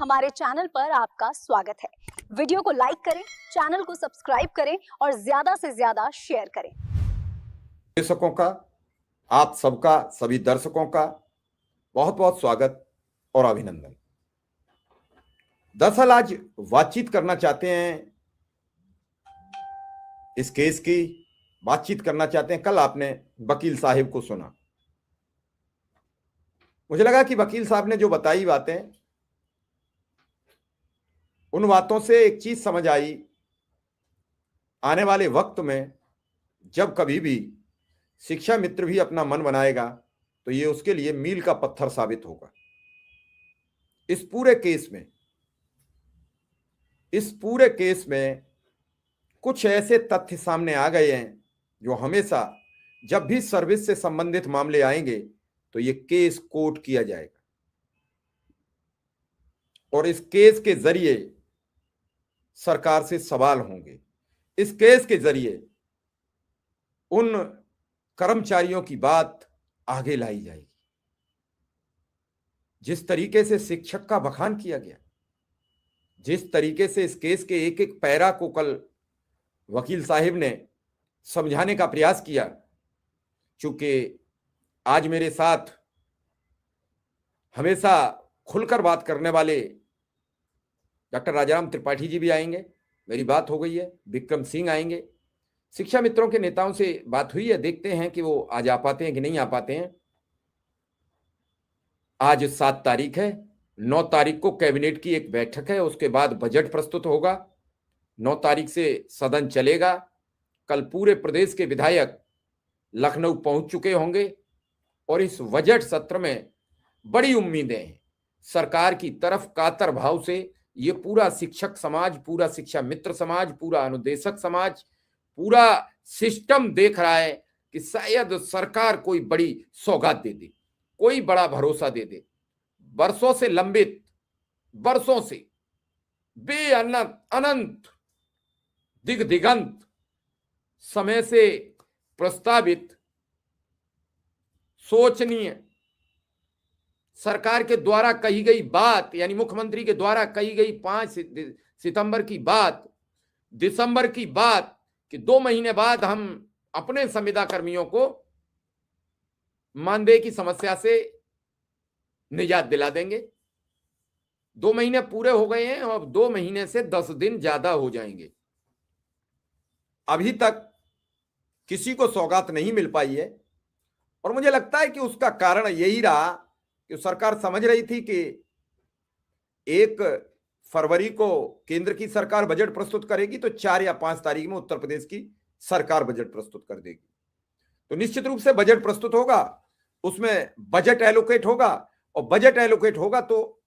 हमारे चैनल पर आपका स्वागत है। वीडियो को लाइक करें, चैनल को सब्सक्राइब करें और ज्यादा से ज्यादा शेयर करें। दर्शकों का, आप सबका, सभी दर्शकों का बहुत बहुत स्वागत और अभिनंदन। दरअसल आज बातचीत करना चाहते हैं, इस केस की बातचीत करना चाहते हैं। कल आपने वकील साहिब को सुना, मुझे लगा कि वकील साहब ने जो बताई बातें, उन बातों से एक चीज समझ आई, आने वाले वक्त में जब कभी भी शिक्षा मित्र भी अपना मन बनाएगा तो ये उसके लिए मील का पत्थर साबित होगा। इस पूरे केस में कुछ ऐसे तथ्य सामने आ गए हैं जो हमेशा जब भी सर्विस से संबंधित मामले आएंगे तो ये केस कोर्ट किया जाएगा और इस केस के जरिए सरकार से सवाल होंगे। इस केस के जरिए उन कर्मचारियों की बात आगे लाई जाएगी। जिस तरीके से शिक्षक का बखान किया गया, जिस तरीके से इस केस के एक एक पैरा को कल वकील साहिब ने समझाने का प्रयास किया, चूंकि आज मेरे साथ हमेशा खुलकर बात करने वाले डॉक्टर राजाराम त्रिपाठी जी भी आएंगे, मेरी बात हो गई है, विक्रम सिंह आएंगे, शिक्षा मित्रों के नेताओं से बात हुई है, देखते हैं कि वो आज आ पाते हैं कि नहीं आ पाते हैं। आज 7 तारीख है, 9 तारीख को कैबिनेट की एक बैठक है, उसके बाद बजट प्रस्तुत होगा, 9 तारीख से सदन चलेगा। कल पूरे प्रदेश के विधायक लखनऊ पहुंच चुके होंगे और इस बजट सत्र में बड़ी उम्मीदें हैं सरकार की तरफ। कातर भाव से ये पूरा शिक्षक समाज, पूरा शिक्षा मित्र समाज, पूरा अनुदेशक समाज, पूरा सिस्टम देख रहा है कि शायद सरकार कोई बड़ी सौगात दे दे, कोई बड़ा भरोसा दे दे। वर्षों से लंबित, वर्षों से अनंत दिगंत समय से प्रस्तावित सोचनीय सरकार के द्वारा कही गई बात, यानी मुख्यमंत्री के द्वारा कही गई 5 सितंबर की बात, दिसंबर की बात कि 2 महीने बाद हम अपने संविदा कर्मियों को मानदेय की समस्या से निजात दिला देंगे। 2 महीने पूरे हो गए हैं और 2 महीने से 10 दिन ज्यादा हो जाएंगे। अभी तक किसी को सौगात नहीं मिल पाई है और मुझे लगता है कि उसका कारण यही रहा कि सरकार समझ रही थी कि 1 फरवरी को केंद्र की सरकार बजट प्रस्तुत करेगी तो 4 या 5 तारीख में उत्तर प्रदेश की सरकार बजट प्रस्तुत कर देगी। तो निश्चित रूप से बजट प्रस्तुत होगा, उसमें बजट एलोकेट होगा और बजट एलोकेट होगा तो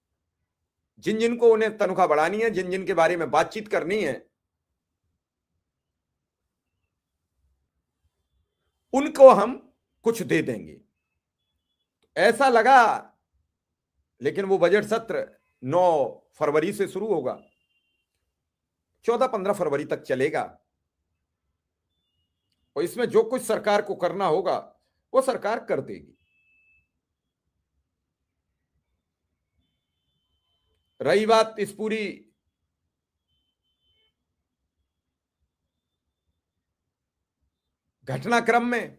जिन जिन को उन्हें तनख्वाह बढ़ानी है, जिन जिन के बारे में बातचीत करनी है, उनको हम कुछ दे देंगे, ऐसा लगा। लेकिन वो बजट सत्र 9 फरवरी से शुरू होगा, 14-15 फरवरी तक चलेगा और इसमें जो कुछ सरकार को करना होगा वो सरकार कर देगी। रही बात इस पूरी घटनाक्रम में,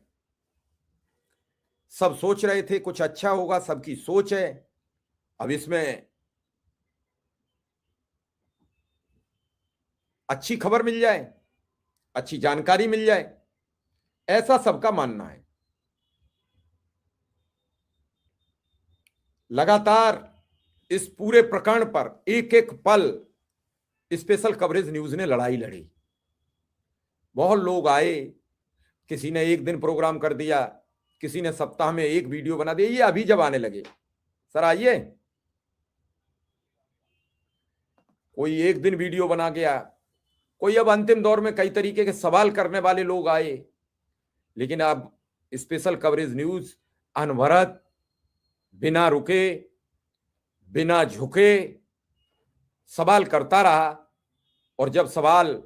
सब सोच रहे थे कुछ अच्छा होगा, सबकी सोच है। अब इसमें अच्छी खबर मिल जाए, अच्छी जानकारी मिल जाए, ऐसा सबका मानना है। लगातार इस पूरे प्रकरण पर एक एक पल स्पेशल कवरेज न्यूज ने लड़ाई लड़ी। बहुत लोग आए, किसी ने एक दिन प्रोग्राम कर दिया, किसी ने सप्ताह में एक वीडियो बना दिया। ये अभी जब आने लगे, सर आइए, कोई एक दिन वीडियो बना गया, कोई अब अंतिम दौर में कई तरीके के सवाल करने वाले लोग आए। लेकिन अब स्पेशल कवरेज न्यूज अनवरत, बिना रुके, बिना झुके सवाल करता रहा और जब सवाल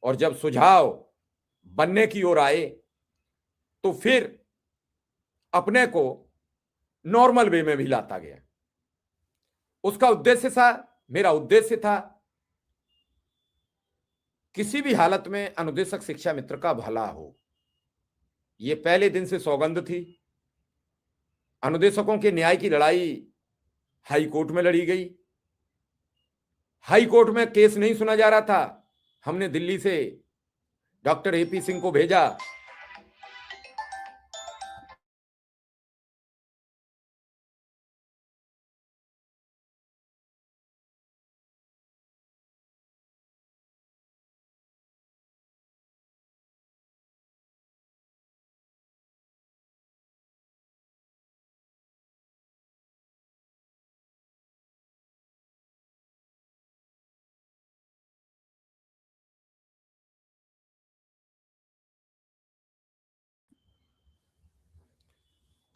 और जब सुझाव बनने की ओर आए तो फिर अपने को नॉर्मल वे में भी लाता गया। उसका उद्देश्य था, मेरा उद्देश्य था, किसी भी हालत में अनुदेशक शिक्षा मित्र का भला हो। ये पहले दिन से सौगंध थी। अनुदेशकों के न्याय की लड़ाई हाई कोर्ट में लड़ी गई। हाई कोर्ट में केस नहीं सुना जा रहा था। हमने दिल्ली से डॉक्टर एपी सिंह को भेजा।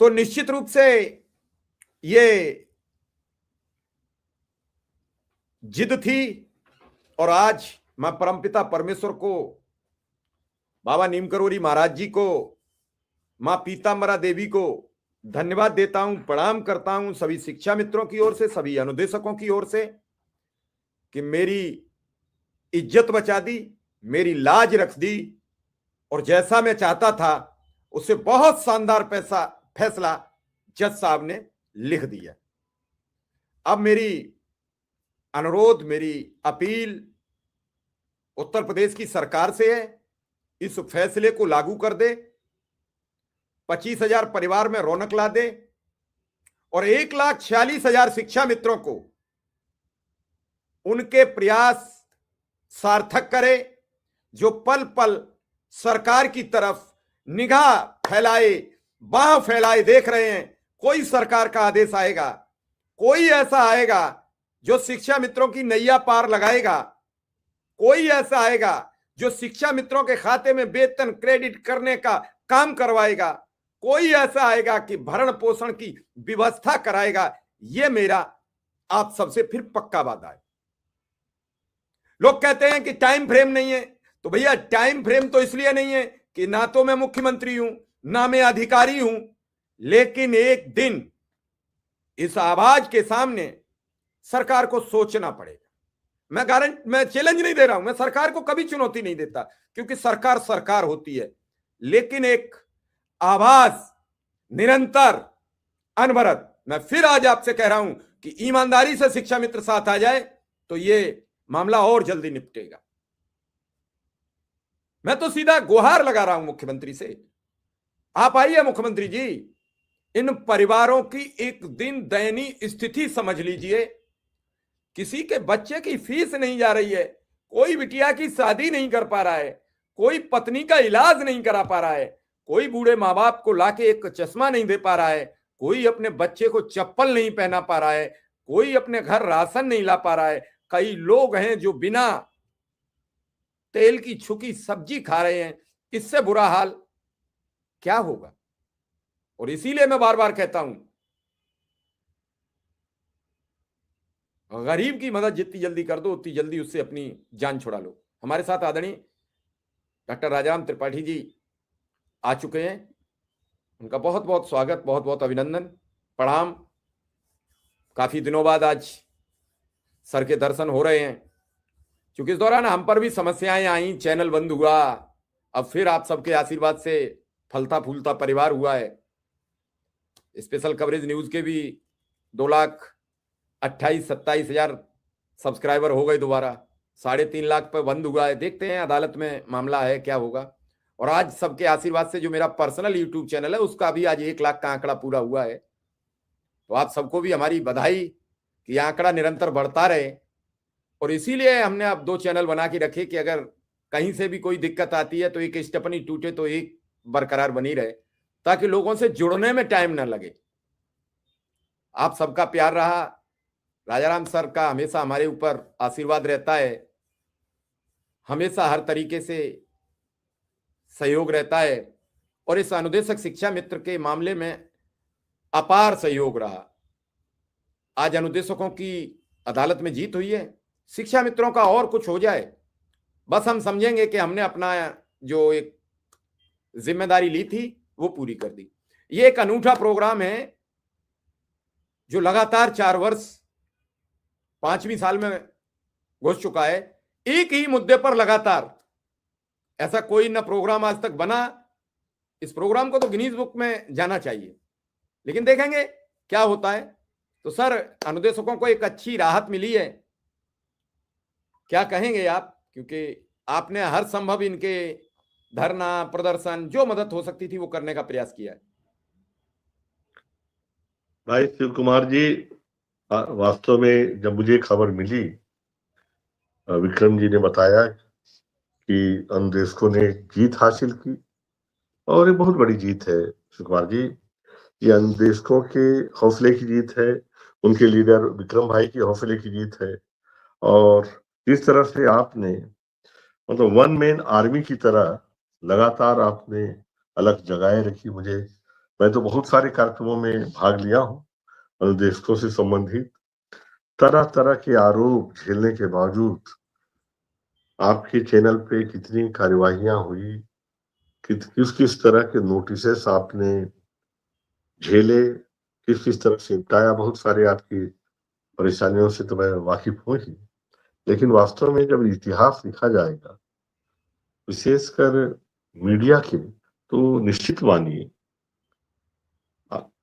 तो निश्चित रूप से ये जिद थी और आज मैं परमपिता परमेश्वर को, बाबा नीम करोली महाराज जी को, मां पीतांबरा देवी को धन्यवाद देता हूं, प्रणाम करता हूं सभी शिक्षा मित्रों की ओर से, सभी अनुदेशकों की ओर से, कि मेरी इज्जत बचा दी, मेरी लाज रख दी और जैसा मैं चाहता था उससे बहुत शानदार फैसला जज साहब ने लिख दिया। अब मेरी अनुरोध, मेरी अपील उत्तर प्रदेश की सरकार से है, इस फैसले को लागू कर दे, 25,000 परिवार में रौनक ला दे और 1,46,000 शिक्षा मित्रों को उनके प्रयास सार्थक करे, जो पल पल सरकार की तरफ निगाह फैलाए, बाह फैलाए देख रहे हैं। कोई सरकार का आदेश आएगा, कोई ऐसा आएगा जो शिक्षा मित्रों की नैया पार लगाएगा, कोई ऐसा आएगा जो शिक्षा मित्रों के खाते में वेतन क्रेडिट करने का काम करवाएगा, कोई ऐसा आएगा कि भरण पोषण की व्यवस्था कराएगा। यह मेरा आप सबसे फिर पक्का वादा है। लोग कहते हैं कि टाइम फ्रेम नहीं है, तो भैया टाइम फ्रेम तो इसलिए नहीं है कि ना तो मैं मुख्यमंत्री हूं, ना मैं अधिकारी हूं, लेकिन एक दिन इस आवाज के सामने सरकार को सोचना पड़ेगा। मैं चैलेंज नहीं दे रहा हूं, मैं सरकार को कभी चुनौती नहीं देता, क्योंकि सरकार सरकार होती है, लेकिन एक आवाज निरंतर अनवरत, मैं फिर आज आपसे कह रहा हूं कि ईमानदारी से शिक्षा मित्र साथ आ जाए तो ये मामला और जल्दी निपटेगा। मैं तो सीधा गुहार लगा रहा हूं मुख्यमंत्री से, आप आइए मुख्यमंत्री जी, इन परिवारों की एक दिन दयनीय स्थिति समझ लीजिए। किसी के बच्चे की फीस नहीं जा रही है, कोई बिटिया की शादी नहीं कर पा रहा है, कोई पत्नी का इलाज नहीं करा पा रहा है, कोई बूढ़े माँ बाप को लाके एक चश्मा नहीं दे पा रहा है, कोई अपने बच्चे को चप्पल नहीं पहना पा रहा है, कोई अपने घर राशन नहीं ला पा रहा है। कई लोग हैं जो बिना तेल की छुकी सब्जी खा रहे हैं। इससे बुरा हाल क्या होगा? और इसीलिए मैं बार बार कहता हूं, गरीब की मदद जितनी जल्दी कर दो उतनी जल्दी उससे अपनी जान छुड़ा लो। हमारे साथ आदरणीय डॉक्टर राजाराम त्रिपाठी जी आ चुके हैं, उनका बहुत बहुत स्वागत, बहुत बहुत अभिनंदन, प्रणाम। काफी दिनों बाद आज सर के दर्शन हो रहे हैं, क्योंकि इस दौरान हम पर भी समस्याएं आई, चैनल बंद हुआ, अब फिर आप सबके आशीर्वाद से फलता फूलता परिवार हुआ है। स्पेशल कवरेज न्यूज के भी 2,28,27,000 सब्सक्राइबर हो गए दोबारा, 3.5 लाख पर बंद हुआ है। देखते हैं अदालत में मामला है क्या होगा। और आज सबके आशीर्वाद से जो मेरा पर्सनल यूट्यूब चैनल है उसका भी आज 1 लाख का आंकड़ा पूरा हुआ है। तो आप सबको भी हमारी बधाई कि आंकड़ा निरंतर बढ़ता रहे। और इसीलिए हमने अब 2 चैनल बना के रखे कि अगर कहीं से भी कोई दिक्कत आती है तो एक स्टेपनी टूटे तो एक बरकरार बनी रहे, ताकि लोगों से जुड़ने में टाइम ना लगे। आप सबका प्यार रहा, राजाराम सर का हमेशा हमारे ऊपर आशीर्वाद रहता है, हमेशा हर तरीके से सहयोग रहता है और इस अनुदेशक शिक्षा मित्र के मामले में अपार सहयोग रहा। आज अनुदेशकों की अदालत में जीत हुई है, शिक्षा मित्रों का और कुछ हो जाए, बस हम समझेंगे कि हमने अपना जो एक जिम्मेदारी ली थी वो पूरी कर दी। ये एक अनूठा प्रोग्राम है जो लगातार 4 वर्ष 5वीं साल में घुस चुका है, एक ही मुद्दे पर लगातार। ऐसा कोई ना प्रोग्राम आज तक बना, इस प्रोग्राम को तो गिनीज बुक में जाना चाहिए, लेकिन देखेंगे क्या होता है। तो सर, अनुदेशकों को एक अच्छी राहत मिली है, क्या कहेंगे आप? क्योंकि आपने हर संभव इनके धरना प्रदर्शन जो मदद हो सकती थी वो करने का प्रयास किया है। भाई शिव कुमार जी, वास्तव में जब मुझे खबर मिली, विक्रम जी ने बताया कि अनुदेशकों ने जीत हासिल की, और ये बहुत बड़ी जीत है शिव कुमार जी। ये अनुदेशकों के हौसले की जीत है, उनके लीडर विक्रम भाई की हौसले की जीत है। और जिस तरह से आपने मतलब वन मैन आर्मी की तरह लगातार आपने अलग जगह रखी, मैं तो बहुत सारे कार्यक्रमों में भाग लिया हूँ अनुदेशकों से संबंधित। तरह तरह के आरोप झेलने के बावजूद आपके चैनल पे कितनी कार्यवाहियां हुई, किस किस तरह के नोटिसेस आपने झेले, किस किस तरह से निपटाया। बहुत सारे आपकी परेशानियों से तो मैं वाकिफ हूँ ही, लेकिन वास्तव में जब इतिहास लिखा जाएगा, विशेषकर मीडिया के, तो निश्चित मानिए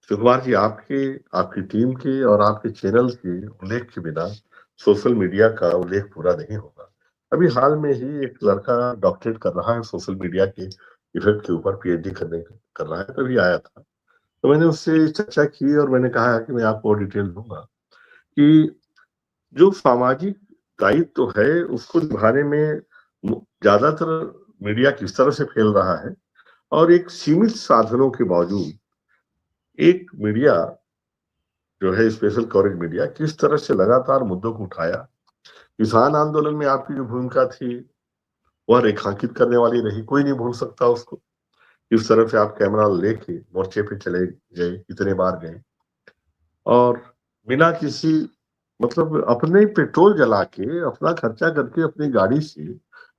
शिव कुमार जी, आपकी टीम के और आपके चैनल के उल्लेख के बिना सोशल मीडिया का उल्लेख पूरा नहीं होगा। अभी हाल में ही एक लड़का डॉक्टरेट कर रहा है सोशल मीडिया के इफेक्ट के ऊपर, पीएचडी कर रहा है, तभी आया था। तो मैंने उससे चर्चा की और मैंने कहा कि मैं आपको डिटेल दूंगा कि जो सामाजिक दायित्व तो है उसको निभाने में ज्यादातर मीडिया किस तरह से फैल रहा है, और एक सीमित साधनों के बावजूद एक मीडिया जो है स्पेशल कवरेज मीडिया किस तरह से लगातार मुद्दों को उठाया। किसान आंदोलन में आपकी जो भूमिका थी वह रेखांकित करने वाली रही, कोई नहीं भूल सकता उसको। किस तरह से आप कैमरा लेके मोर्चे पे चले गए, कितने बार गए, और बिना किसी मतलब अपने पेट्रोल जला के, अपना खर्चा करके, अपनी गाड़ी से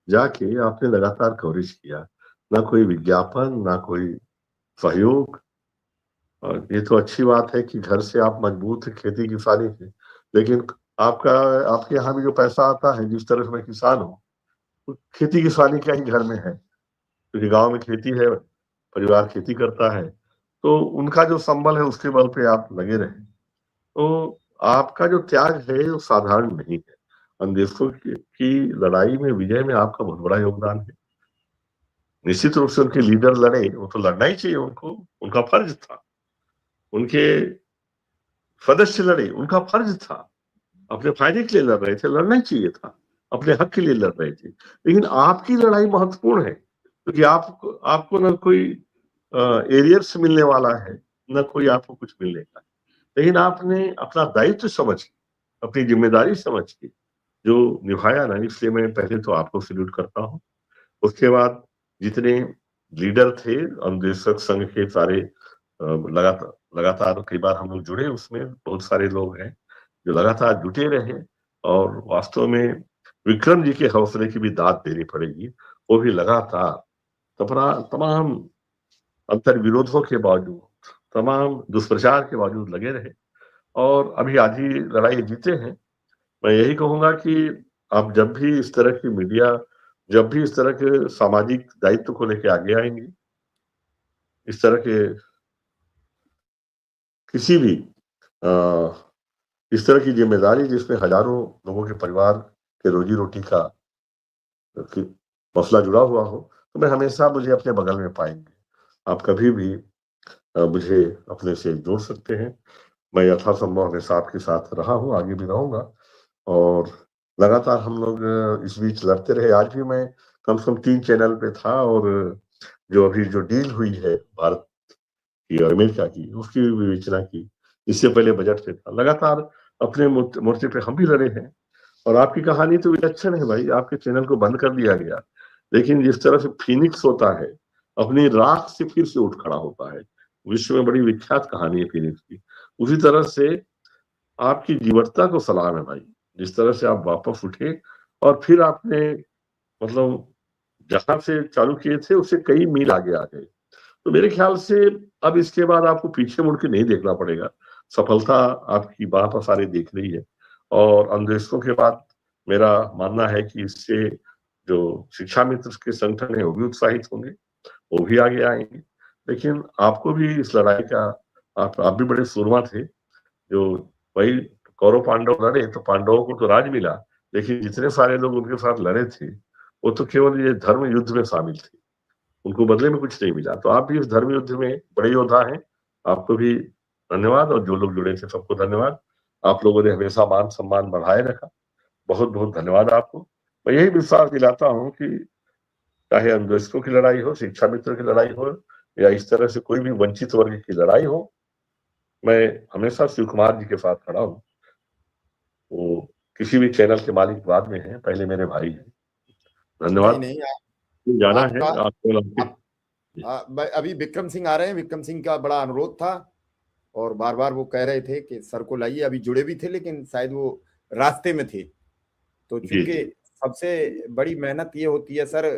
जाके आपने लगातार कवरेज किया। ना कोई विज्ञापन, ना कोई सहयोग। और ये तो अच्छी बात है कि घर से आप मजबूत है खेती किसानी से, लेकिन आपके यहाँ भी जो पैसा आता है, जिस तरह से मैं किसान हूँ, खेती किसानी क्या ही घर में है, क्योंकि गांव में खेती है, परिवार खेती करता है, तो उनका जो संबल है उसके बल पे आप लगे रहे। तो आपका जो त्याग है वो साधारण नहीं है। अनुदेशकों की लड़ाई में, विजय में आपका बहुत बड़ा योगदान है। निश्चित रूप से उनके लीडर लड़े, वो तो लड़ना ही चाहिए उनको, उनका फर्ज था। उनके सदस्य लड़े, उनका फर्ज था। अपने फायदे के लिए लड़ रहे थे, लड़ना ही चाहिए था, अपने हक के लिए लड़ रहे थे। लेकिन आपकी लड़ाई महत्वपूर्ण है, क्योंकि आपको न कोई एरियर्स मिलने वाला है, न कोई आपको कुछ मिलने का। लेकिन आपने अपना दायित्व समझ के, अपनी जिम्मेदारी समझ के जो निभाया ना, इसलिए मैं पहले तो आपको सल्यूट करता हूँ। उसके बाद जितने लीडर थे अनुदेशक संघ के सारे, लगातार कई बार हम लोग जुड़े, उसमें बहुत सारे लोग हैं जो लगातार जुटे रहे। और वास्तव में विक्रम जी के हौसले की भी दाद देनी पड़ेगी, वो भी लगातार तमाम अंतर विरोधों के बावजूद, तमाम दुष्प्रचार के बावजूद लगे रहे, और अभी आधी लड़ाई जीते हैं। मैं यही कहूंगा कि आप जब भी इस तरह की मीडिया, जब भी इस तरह के सामाजिक दायित्व को लेकर आगे आएंगे, इस तरह के किसी भी इस तरह की जिम्मेदारी जिसमें हजारों लोगों के परिवार के रोजी रोटी का मसला जुड़ा हुआ हो, तो मैं हमेशा, मुझे अपने बगल में पाएंगे। आप कभी भी मुझे अपने से जोड़ सकते हैं। मैं यथासंभव हमेशा आपके साथ रहा हूँ, आगे भी रहूंगा, और लगातार हम लोग इस बीच लड़ते रहे। आज भी मैं कम से कम 3 चैनल पे था, और जो अभी जो डील हुई है भारत की और अमेरिका की, उसकी भी विवेचना की। इससे पहले बजट पे था, लगातार अपने मोर्चे पे हम भी लड़े हैं। और आपकी कहानी तो विलक्षण है भाई, आपके चैनल को बंद कर दिया गया, लेकिन जिस तरह से फीनिक्स होता है, अपनी राख से फिर से उठ खड़ा होता है, विश्व में बड़ी विख्यात कहानी है फीनिक्स की। उसी तरह से आपकी जीवटता को सलाम है भाई, जिस तरह से आप वापस उठे और फिर आपने मतलब जहां से चालू किए थे उससे कई मील आगे आ गए। तो मेरे ख्याल से अब इसके बाद आपको पीछे मुड़ के नहीं देखना पड़ेगा। सफलता आपकी बात सारे देख रही है, और अन्वेषकों के बाद मेरा मानना है कि इससे जो शिक्षा मित्र के संगठन है वो भी उत्साहित होंगे, वो भी आगे आएंगे। लेकिन आपको भी इस लड़ाई का आप भी बड़े सूरमा थे। जो वही कौरव पांडव लड़े तो पांडवों को तो राज मिला, लेकिन जितने सारे लोग उनके साथ लड़े थे वो तो केवल ये धर्म युद्ध में शामिल थे, उनको बदले में कुछ नहीं मिला। तो आप भी इस धर्म युद्ध में बड़े योद्धा हैं, आपको भी धन्यवाद, और जो लोग जुड़े थे सबको धन्यवाद। आप लोगों ने हमेशा मान सम्मान बढ़ाए रखा, बहुत बहुत धन्यवाद आपको। मैं यही विश्वास दिलाता हूँ कि चाहे अन्वेषकों की लड़ाई हो, शिक्षा मित्र की लड़ाई हो, या इस तरह से कोई भी वंचित वर्ग की लड़ाई हो, मैं हमेशा शिव कुमार जी के साथ खड़ा हूँ। वो किसी भी चैनल के मालिक बाद में हैं, पहले मेरे भाई हैं। धन्यवाद। नहीं नहीं, जाना है आपका आपको। अभी विक्रम सिंह आ रहे हैं। विक्रम सिंह का बड़ा अनुरोध था और बार बार वो कह रहे थे कि सर को लाइए, अभी जुड़े भी थे लेकिन शायद वो रास्ते में थे। तो चूंकि सबसे बड़ी मेहनत ये होती है सर,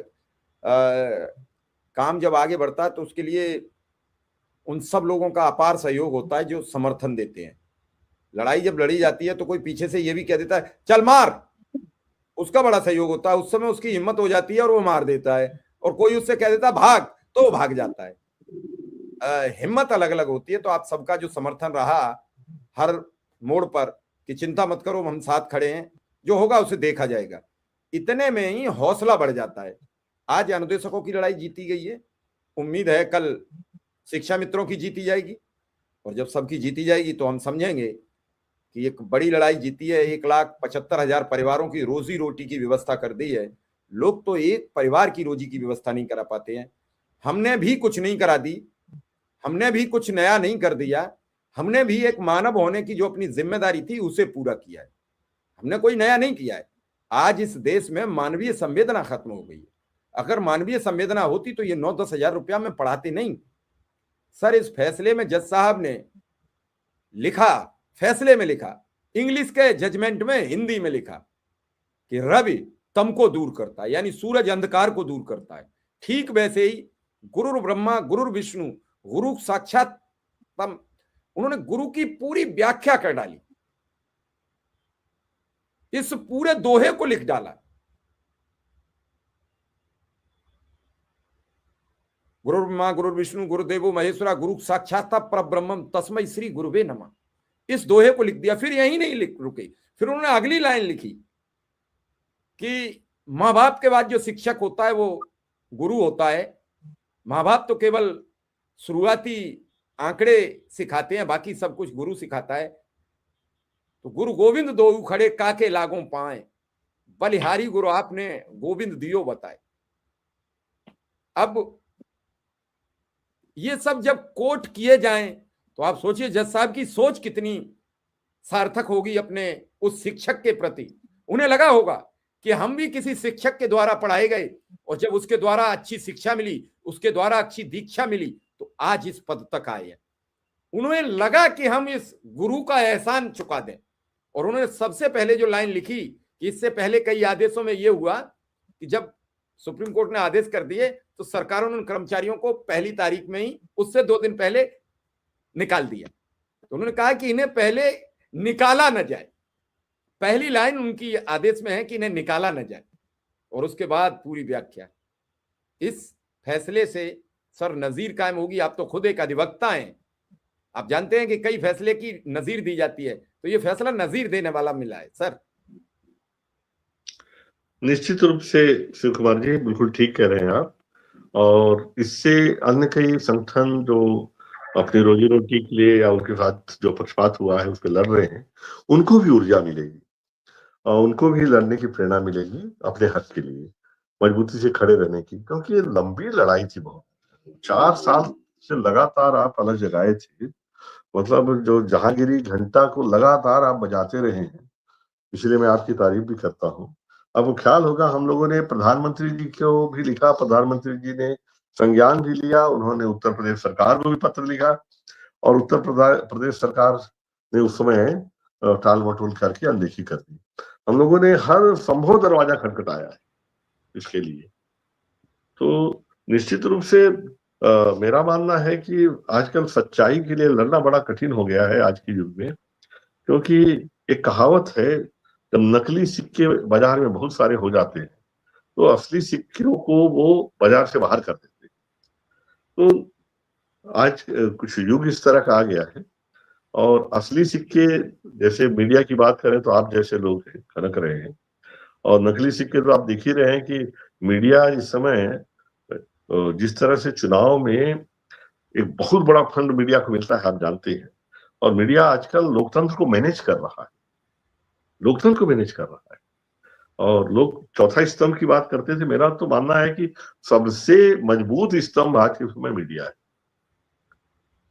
काम जब आगे बढ़ता है तो उसके लिए उन सब लोगों का अपार सहयोग होता है जो समर्थन देते हैं। लड़ाई जब लड़ी जाती है तो कोई पीछे से ये भी कह देता है चल मार, उसका बड़ा सहयोग होता है। उस समय उसकी हिम्मत हो जाती है और वो मार देता है, और कोई उससे कह देता है भाग तो वो भाग जाता है। हिम्मत अलग अलग होती है। तो आप सबका जो समर्थन रहा हर मोड़ पर कि चिंता मत करो, हम साथ खड़े हैं, जो होगा उसे देखा जाएगा, इतने में ही हौसला बढ़ जाता है। आज अनुदेशकों की लड़ाई जीती गई है, उम्मीद है कल शिक्षा मित्रों की जीती जाएगी, और जब सबकी जीती जाएगी तो हम समझेंगे कि एक बड़ी लड़ाई जीती है। 1,75,000 परिवारों की रोजी रोटी की व्यवस्था कर दी है। लोग तो एक परिवार की रोजी की व्यवस्था नहीं करा पाते हैं। हमने भी कुछ नहीं करा दी, हमने भी कुछ नया नहीं कर दिया, हमने भी एक मानव होने की जो अपनी जिम्मेदारी थी उसे पूरा किया है। हमने कोई नया नहीं किया है। आज इस देश में मानवीय संवेदना खत्म हो गई है। अगर मानवीय संवेदना होती तो ये 9-10 हजार रुपया में पढ़ाते नहीं। सर, इस फैसले में जज साहब ने लिखा, फैसले में लिखा, इंग्लिश के जजमेंट में हिंदी में लिखा कि रवि तम को दूर करता है, यानी सूरज अंधकार को दूर करता है। ठीक वैसे ही गुरु ब्रह्मा गुरु विष्णु गुरु साक्षात तम, उन्होंने गुरु की पूरी व्याख्या कर डाली, इस पूरे दोहे को लिख डाला। गुरु ब्रह्मा गुरु विष्णु गुरुदेवो महेश्वरा गुरु साक्षात परब्रह्मम तस्मै श्री गुरुवे नमः, इस दोहे को लिख दिया। फिर यही नहीं लिख रुके, फिर उन्होंने अगली लाइन लिखी कि माँ बाप के बाद जो शिक्षक होता है वो गुरु होता है। माँ बाप तो केवल शुरुआती आंकड़े सिखाते हैं, बाकी सब कुछ गुरु सिखाता है। तो गुरु गोविंद दो खड़े काके लागों पाए, बलिहारी गुरु आपने गोविंद दियो बताए। अब ये सब जब कोट किए जाएं तो आप सोचिए जज साहब की सोच कितनी सार्थक होगी अपने उस शिक्षक के प्रति। उन्हें लगा होगा कि हम भी किसी शिक्षक के द्वारा पढ़ाए गए, और जब उसके द्वारा अच्छी शिक्षा मिली, उसके द्वारा अच्छी दीक्षा मिली, तो आज इस पद तक आए हैं। उन्हें लगा कि हम इस गुरु का एहसान चुका दें, और उन्होंने सबसे पहले जो लाइन लिखी कि इससे पहले कई आदेशों में यह हुआ कि जब सुप्रीम कोर्ट ने आदेश कर दिए तो सरकारों ने उन कर्मचारियों को पहली तारीख में ही उससे 2 दिन पहले निकाल दिया। तो उन्होंने कहा कि इन्हें पहले निकाला न जाए। पहली लाइन उनकी आदेश में है कि इन्हें निकाला न जाए, और उसके बाद पूरी व्याख्या। इस फैसले से सर नजीर कायम होगी। आप तो खुद एक अधिवक्ता हैं, आप जानते हैं कि कई फैसले की नजीर दी जाती है, तो ये फैसला नजीर देने वाला मिला है सर। निश्चित रूप से शिव कुमार जी बिल्कुल ठीक कह रहे हैं आप, और इससे अन्य कई संगठन जो अपनी रोजी रोटी के लिए या उनके साथ जो पक्षपात हुआ है उस पर लड़ रहे हैं, उनको भी ऊर्जा मिलेगी और उनको भी लड़ने की प्रेरणा मिलेगी अपने हक के लिए, मजबूती से खड़े रहने की। क्योंकि ये लंबी लड़ाई थी, बहुत 4 साल से लगातार आप अलग जगाए थे। मतलब जो जहांगीरी घंटा को लगातार आप बजाते रहे हैं, इसलिए मैं आपकी तारीफ भी करता हूँ। अब वो ख्याल होगा, हम लोगों ने प्रधानमंत्री जी को भी लिखा, प्रधानमंत्री जी ने संज्ञान भी लिया, उन्होंने उत्तर प्रदेश सरकार को भी पत्र लिखा, और उत्तर प्रदेश सरकार ने उस समय टाल मटोल करके अनदेखी कर दी। हम लोगों ने हर संभव दरवाजा खटखटाया है इसके लिए। तो निश्चित रूप से मेरा मानना है कि आजकल सच्चाई के लिए लड़ना बड़ा कठिन हो गया है आज के युग में, क्योंकि एक कहावत है, जब नकली सिक्के बाजार में बहुत सारे हो जाते हैं तो असली सिक्कों को वो बाजार से बाहर कर देते हैं। तो आज कुछ युग इस तरह का आ गया है, और असली सिक्के, जैसे मीडिया की बात करें तो आप जैसे लोग हैं, खनक रहे हैं, और नकली सिक्के तो आप देख ही रहे हैं कि मीडिया इस समय जिस तरह से चुनाव में एक बहुत बड़ा फंड मीडिया को मिलता है, आप जानते हैं, और मीडिया आजकल लोकतंत्र को मैनेज कर रहा है, लोकतंत्र को मैनेज कर रहा है। और लोग चौथा स्तंभ की बात करते थे, मेरा तो मानना है कि सबसे मजबूत स्तंभ आज के समय मीडिया है,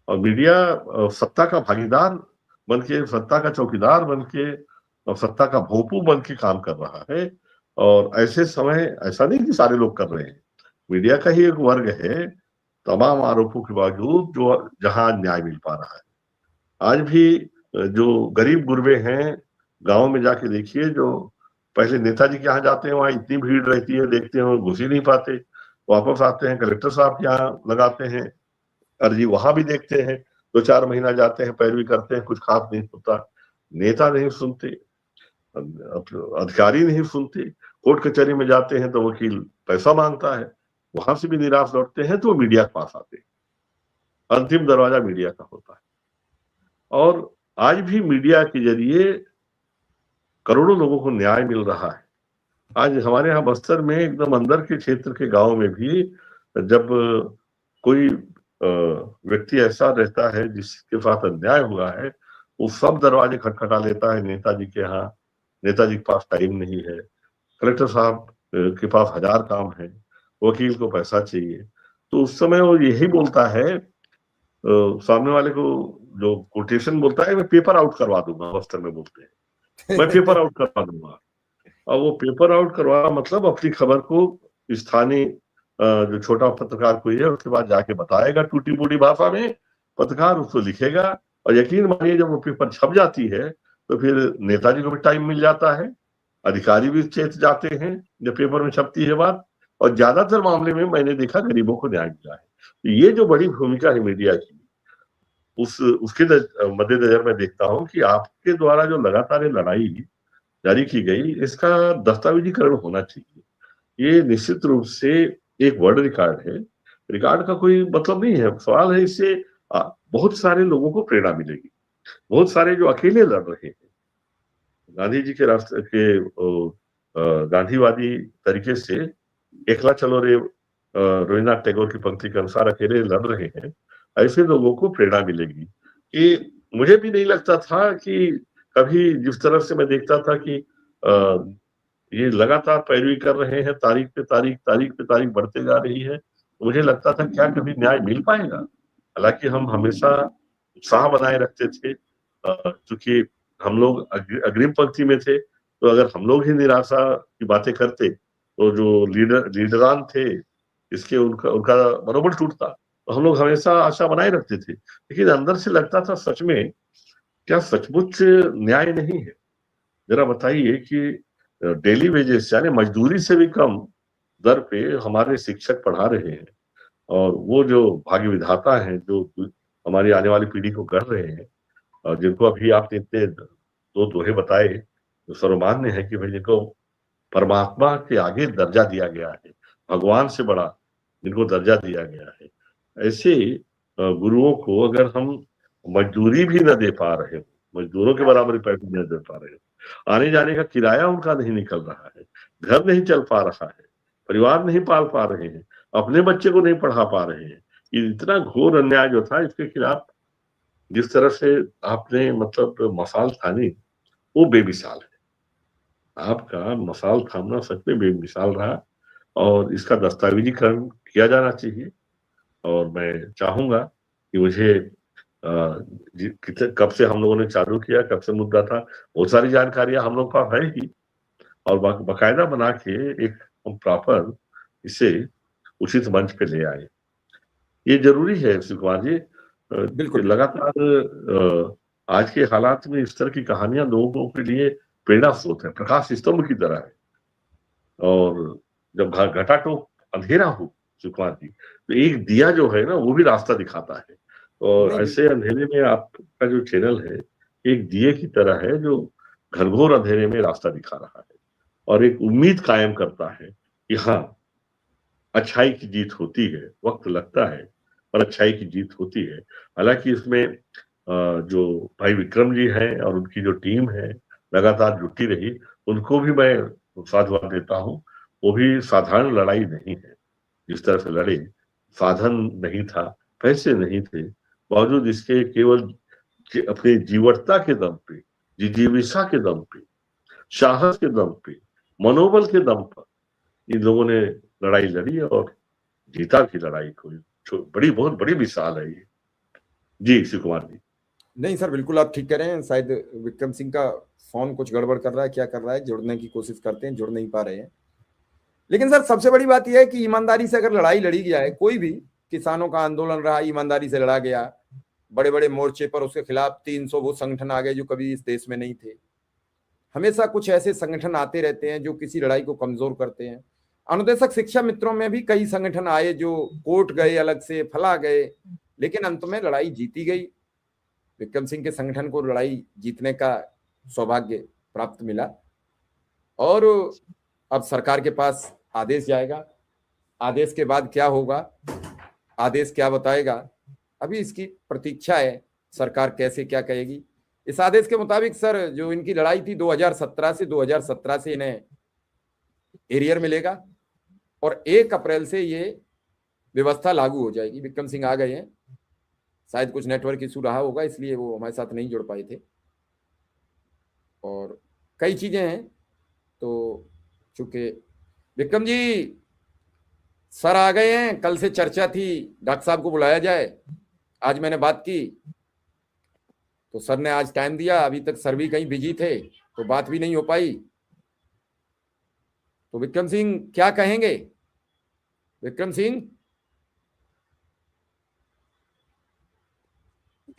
और मीडिया सत्ता का भागीदार बन के, सत्ता का चौकीदार बन के, और सत्ता का भोंपू बन के काम कर रहा है। और ऐसे समय, ऐसा नहीं कि सारे लोग कर रहे हैं, मीडिया का ही एक वर्ग है तमाम आरोपों के बावजूद जो जहां न्याय मिल पा रहा है। आज भी जो गरीब गुरबे हैं, गांव में जाके देखिए, जो पहले नेताजी के यहाँ जाते हैं, वहां इतनी भीड़ रहती है, देखते हैं घुस ही नहीं पाते, वापस आते हैं कलेक्टर साहब के यहाँ लगाते हैं अर्जी, वहां भी देखते हैं, 2-4 महीना जाते हैं, पैरवी करते हैं, कुछ खास नहीं होता। नेता नहीं सुनते, अधिकारी नहीं सुनते, कोर्ट कचहरी में जाते हैं तो वकील पैसा मांगता है, वहां से भी निराश लौटते हैं तो मीडिया के पास आते हैं। अंतिम दरवाजा मीडिया का होता है, और आज भी मीडिया के जरिए करोड़ों लोगों को न्याय मिल रहा है। आज हमारे यहाँ बस्तर में एकदम अंदर के क्षेत्र के गांव में भी जब कोई व्यक्ति ऐसा रहता है जिसके साथ अन्याय हुआ है, वो सब दरवाजे खटखटा लेता है नेताजी के यहाँ। नेताजी के पास टाइम नहीं है, कलेक्टर साहब के पास 1000 काम है, वकील को पैसा चाहिए, तो उस समय वो यही बोलता है, सामने वाले को जो कोटेशन बोलता है, मैं पेपर आउट करवा दूंगा, बस्तर में बोलते हैं, मैं पेपर आउट करवा दूंगा। और वो पेपर आउट करवा मतलब अपनी खबर को स्थानीय जो छोटा पत्रकार कोई है उसके बाद जाके बताएगा टूटी फूटी भाषा में, पत्रकार उसको लिखेगा, और यकीन मानिए जब वो पेपर छप जाती है तो फिर नेताजी को भी टाइम मिल जाता है, अधिकारी भी चेत जाते हैं जब पेपर में छपती है बात, और ज्यादातर मामले में मैंने देखा गरीबों को न्याय मिला है। तो ये जो बड़ी भूमिका है मीडिया की, उसके मद्देनजर मैं देखता हूँ कि आपके द्वारा जो लगातार लड़ाई जारी की गई, इसका दस्तावेजीकरण होना चाहिए। ये निश्चित रूप से एक वर्ल्ड रिकॉर्ड है, रिकॉर्ड का कोई मतलब नहीं है, सवाल है इससे बहुत सारे लोगों को प्रेरणा मिलेगी, बहुत सारे जो अकेले लड़ रहे हैं गांधी जी के रास्ते के गांधीवादी तरीके से, एकला चलो रे रविन्द्रनाथ टैगोर की पंक्ति के अनुसार अकेले लड़ रहे हैं, ऐसे लोगों को प्रेरणा मिलेगी। कि मुझे भी नहीं लगता था कि कभी, जिस तरह से मैं देखता था कि ये लगातार पैरवी कर रहे हैं, तारीख पे तारीख बढ़ते जा रही है, मुझे लगता था क्या कभी न्याय मिल पाएगा। हालांकि हम हमेशा उत्साह बनाए रखते थे, क्योंकि हम लोग अग्रिम पंक्ति में थे, तो अगर हम लोग ही निराशा की बातें करते तो जो लीडरान थे इसके उनका मनोबल टूटता। तो हम लोग हमेशा आशा बनाए रखते थे, लेकिन अंदर से लगता था सच में क्या सचमुच न्याय नहीं है। जरा बताइए कि डेली वेजेस यानी मजदूरी से भी कम दर पे हमारे शिक्षक पढ़ा रहे हैं, और वो जो भाग्य विधाता हैं जो हमारी आने वाली पीढ़ी को कर रहे हैं, और जिनको अभी आपने इतने 2 दोहे बताए जो सर्वमान्य है कि भाई जिनको परमात्मा के आगे दर्जा दिया गया है, भगवान से बड़ा जिनको दर्जा दिया गया है, ऐसे गुरुओं को अगर हम मजदूरी भी न दे पा रहे हो, मजदूरों के बराबर पैसे नहीं दे पा रहे हो, आने जाने का किराया उनका नहीं निकल रहा है, घर नहीं चल पा रहा है, परिवार नहीं पाल पा रहे हैं, अपने बच्चे को नहीं पढ़ा पा रहे हैं, ये इतना घोर अन्याय जो था, इसके खिलाफ जिस तरह से आपने मतलब मसाल थानी, वो बेमिसाल है। आपका मसाल थामना सच में बेमिसाल रहा, और इसका दस्तावेजीकरण किया जाना चाहिए। और मैं चाहूंगा कि मुझे कब से हम लोगों ने चालू किया, कब से मुद्दा था, बहुत सारी जानकारियां हम लोग पास है ही, और बाकायदा बना के एक हम प्रॉपर इसे उचित मंच पे ले आए। ये जरूरी है शिव कुमार जी, बिल्कुल लगातार आज के हालात में इस तरह की कहानियां लोगों के लिए प्रेरणा स्रोत है, प्रकाश स्तंभ की तरह है। और जब घटाटोप अंधेरा हो शिव कुमार जी, तो एक दिया जो है ना वो भी रास्ता दिखाता है। और नहीं, ऐसे अंधेरे में आपका जो चैनल है एक दिए की तरह है, जो घनघोर अंधेरे में रास्ता दिखा रहा है और एक उम्मीद कायम करता है कि हाँ, अच्छाई की जीत होती है, वक्त लगता है पर अच्छाई की जीत होती है। हालांकि इसमें जो भाई विक्रम जी हैं और उनकी जो टीम है लगातार जुटी रही, उनको भी मैं साधुवाद देता हूँ। वो भी साधारण लड़ाई नहीं है, जिस तरह से लड़े, साधन नहीं था, पैसे नहीं थे, बावजूद इसके केवल अपनी जीवटता के दम पे, जिजीविषा के दम पे, साहस के दम पे, मनोबल के दम पर इन लोगों ने लड़ाई लड़ी और जीता की लड़ाई को। बहुत बड़ी मिसाल है ये। जी शिव कुमार जी। नहीं सर, बिल्कुल आप ठीक कह रहे हैं। शायद विक्रम सिंह का फोन कुछ गड़बड़ कर रहा है, क्या कर रहा है, जुड़ने की कोशिश करते हैं, जुड़ नहीं पा रहे हैं। लेकिन सर सबसे बड़ी बात यह है कि ईमानदारी से अगर लड़ाई लड़ी जाए, कोई भी किसानों का आंदोलन रहा, ईमानदारी से लड़ा गया, बड़े बड़े मोर्चे पर उसके खिलाफ 300 वो संगठन आ गए जो कभी इस देश में नहीं थे। हमेशा कुछ ऐसे संगठन आते रहते हैं जो किसी लड़ाई को कमजोर करते हैं। अनुदेशक शिक्षा मित्रों में भी कई संगठन आए जो कोर्ट गए, अलग से फला गए, लेकिन अंत में लड़ाई जीती गई। विक्रम सिंह के संगठन को लड़ाई जीतने का सौभाग्य प्राप्त मिला और अब सरकार के पास आदेश जाएगा। आदेश के बाद क्या होगा, आदेश क्या बताएगा, अभी इसकी प्रतीक्षा है, सरकार कैसे क्या कहेगी। इस आदेश के मुताबिक सर जो इनकी लड़ाई थी 2017 से इन्हें एरियर मिलेगा और 1 अप्रैल से ये व्यवस्था लागू हो जाएगी। विक्रम सिंह आ गए हैं, शायद कुछ नेटवर्क इशू रहा होगा इसलिए वो हमारे साथ नहीं जुड़ पाए थे और कई चीजें हैं। तो चूंकि विक्रम जी सर आ गए हैं, कल से चर्चा थी डॉक्टर साहब को बुलाया जाए, आज मैंने बात की तो सर ने आज टाइम दिया। अभी तक सर भी कहीं बिजी थे तो बात भी नहीं हो पाई। तो विक्रम सिंह क्या कहेंगे? विक्रम सिंह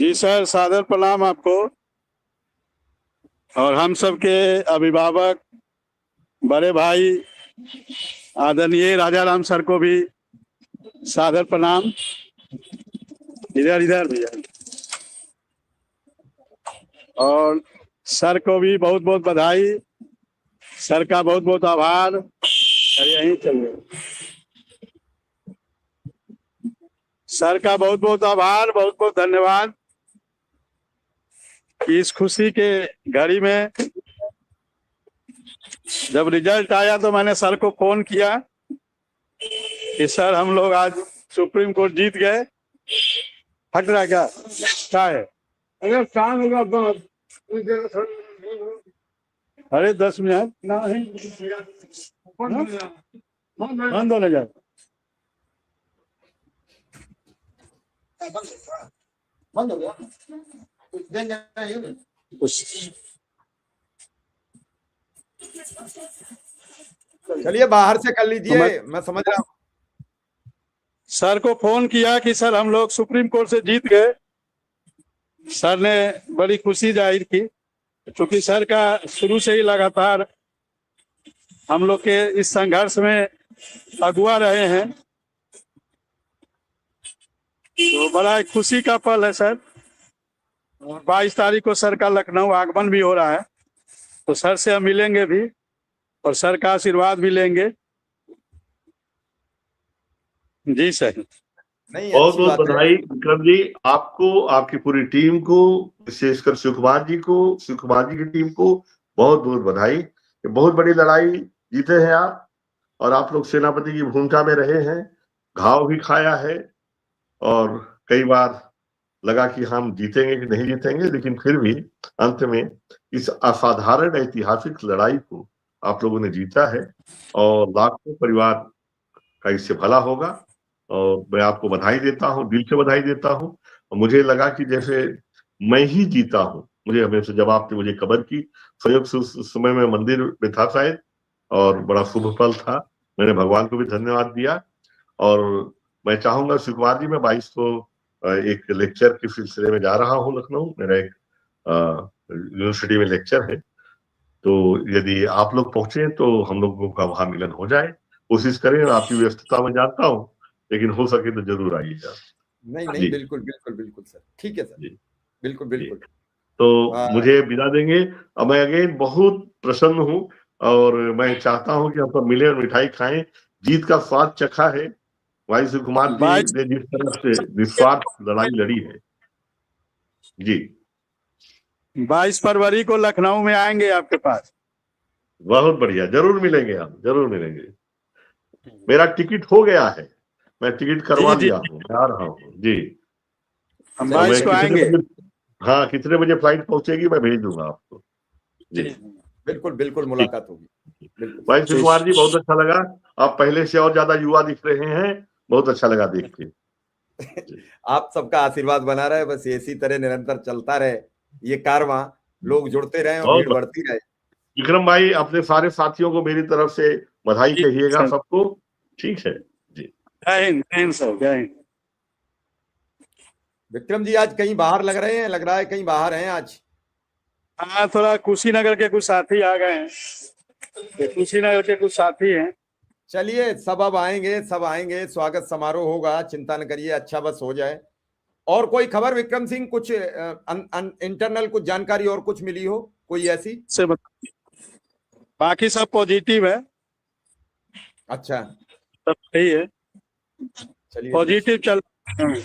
जी सर, सादर प्रणाम आपको और हम सबके अभिभावक बड़े भाई आदरणीय राजाराम सर को भी सादर प्रणाम। इधर भैया, और सर को भी बहुत बहुत बधाई, सर का बहुत बहुत आभार। यहीं चलिए, सर का बहुत बहुत आभार, बहुत बहुत धन्यवाद कि इस खुशी के घड़ी में जब रिजल्ट आया तो मैंने सर को फोन किया कि सर हम लोग आज सुप्रीम कोर्ट जीत गए। हट रहा क्या है? अगर काम होगा अरे 10 मिनट बंद होने जाए। बंद हो गया। चलिए बाहर से कर लीजिए, मैं समझ रहा हूँ। सर को फोन किया कि सर हम लोग सुप्रीम कोर्ट से जीत गए। सर ने बड़ी खुशी जाहिर की, क्योंकि सर का शुरू से ही लगातार हम लोग के इस संघर्ष में अगुआ रहे हैं। तो बड़ा एक खुशी का पल है सर। और 22 तारीख को सर का लखनऊ आगमन भी हो रहा है, तो सर से हम मिलेंगे भी और सर का आशीर्वाद भी लेंगे। जी सर। नहीं, बहुत बहुत बधाई विक्रम जी, आपको, आपकी पूरी टीम को, विशेषकर शिव कुमार जी को, शिव कुमार जी की टीम को बहुत बहुत बधाई। ये बहुत बड़ी लड़ाई जीते हैं आप, और आप लोग सेनापति की भूमिका में रहे हैं, घाव भी खाया है और कई बार लगा कि हम जीतेंगे कि नहीं जीतेंगे, लेकिन फिर भी अंत में इस असाधारण ऐतिहासिक लड़ाई को आप लोगों ने जीता है और लाखों परिवार का इससे भला होगा। और मैं आपको बधाई देता हूँ, दिल से बधाई देता हूँ। और मुझे लगा कि जैसे मैं ही जीता हूँ, मुझे हमेशा जब आपने मुझे खबर की, संयोग से उस समय मैं मंदिर में था शायद, और बड़ा शुभ पल था, मैंने भगवान को भी धन्यवाद दिया। और मैं चाहूंगा शिव कुमार जी, मैं 22 को एक लेक्चर के सिलसिले में जा रहा हूँ लखनऊ, मेरा एक यूनिवर्सिटी में लेक्चर है, तो यदि आप लोग पहुंचे तो हम लोगों का वहां मिलन हो जाए। कोशिश करें, आपकी व्यस्तता में जानता हूँ, लेकिन हो सके तो जरूर आइएगा। नहीं, बिल्कुल बिल्कुल बिल्कुल सर, ठीक है सर, बिल्कुल बिल्कुल। तो मुझे विदा देंगे। अब मैं अगेन बहुत प्रसन्न हूँ और मैं चाहता हूँ कि हम सब मिले और मिठाई खाएं। जीत का स्वाद चखा है। भाई शिव कुमार जी ने जिस तरह से निस्वार्थ लड़ाई लड़ी है। जी 22 फरवरी को लखनऊ में आएंगे आपके पास। बहुत बढ़िया, जरूर मिलेंगे, हम जरूर मिलेंगे। मेरा टिकट हो गया है, मैं टिकट करवा जी लिया हूँ, मैं आ रहा हूँ जी। हम तो 22 को आएंगे। हाँ, कितने बजे फ्लाइट पहुंचेगी मैं भेज दूंगा आपको जी। बिल्कुल बिल्कुल मुलाकात होगी। बिल्कुल भाई शिव कुमार जी, बहुत अच्छा लगा। आप पहले से और ज्यादा युवा दिख रहे हैं, बहुत अच्छा लगा देख के। आप सबका आशीर्वाद बना रहे, बस इसी तरह निरंतर चलता रहे ये कारवां, लोग जुड़ते रहे और भीड़ बहुत बढ़ती रहे। विक्रम भाई, अपने सारे साथियों को मेरी तरफ से बधाई कहिएगा सबको। ठीक है जी। जय हिंद, जय हिंद सर, जय हिंद। विक्रम जी आज कहीं बाहर लग रहे हैं, लग रहा है कहीं बाहर हैं आज। हाँ, थोड़ा कुशीनगर के कुछ साथी आ गए हैं, कुशीनगर के कुछ साथी हैं। चलिए सब अब आएंगे, सब आएंगे, स्वागत समारोह होगा, चिंता न करिए, अच्छा बस हो जाए। और कोई खबर विक्रम सिंह, कुछ इंटरनल कुछ जानकारी और कुछ मिली हो कोई ऐसी? से बाकी सब पॉजिटिव है। अच्छा, सब सही है, चलिए पॉजिटिव चल।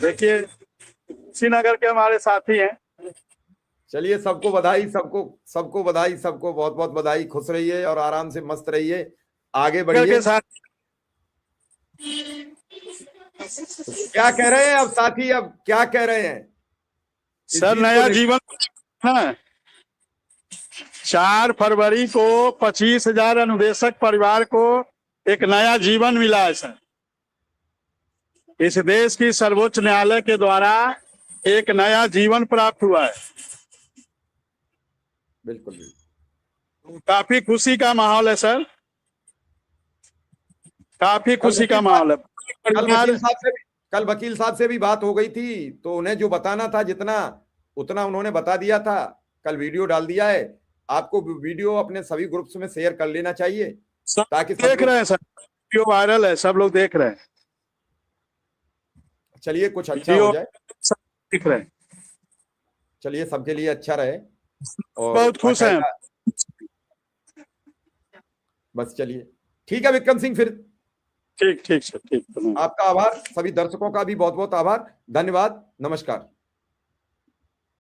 देखिए कुशीनगर के हमारे साथी हैं। चलिए, सबको बधाई, सबको बधाई, सबको बहुत बहुत बधाई। खुश रहिए और आराम से मस्त रहिए, आगे बढ़िए। के साथ क्या कह रहे हैं अब साथी, अब क्या कह रहे हैं सर? नया जीवन है। 4 फरवरी को 25,000 अनुदेशक परिवार को एक नया जीवन मिला है सर। इस देश की सर्वोच्च न्यायालय के द्वारा एक नया जीवन प्राप्त हुआ है। बिल्कुल काफी खुशी का माहौल है सर, काफी खुशी का माहौल है। कल वकील साहब से भी बात हो गई थी, तो उन्हें जो बताना था जितना उतना उन्होंने बता दिया था। कल वीडियो डाल दिया है, आपको वीडियो अपने सभी ग्रुप्स में शेयर कर लेना चाहिए ताकि देख रहे हैं सर, वीडियो वायरल है, सब लोग देख रहे हैं। चलिए कुछ अच्छा हो जाए, देख रहे हैं। चलिए सबके लिए अच्छा रहे और बहुत खुश हैं। बस चलिए, ठीक है विक्रम सिंह, फिर ठीक ठीक सर, ठीक। आपका आभार, सभी दर्शकों का भी बहुत बहुत आभार, धन्यवाद, नमस्कार।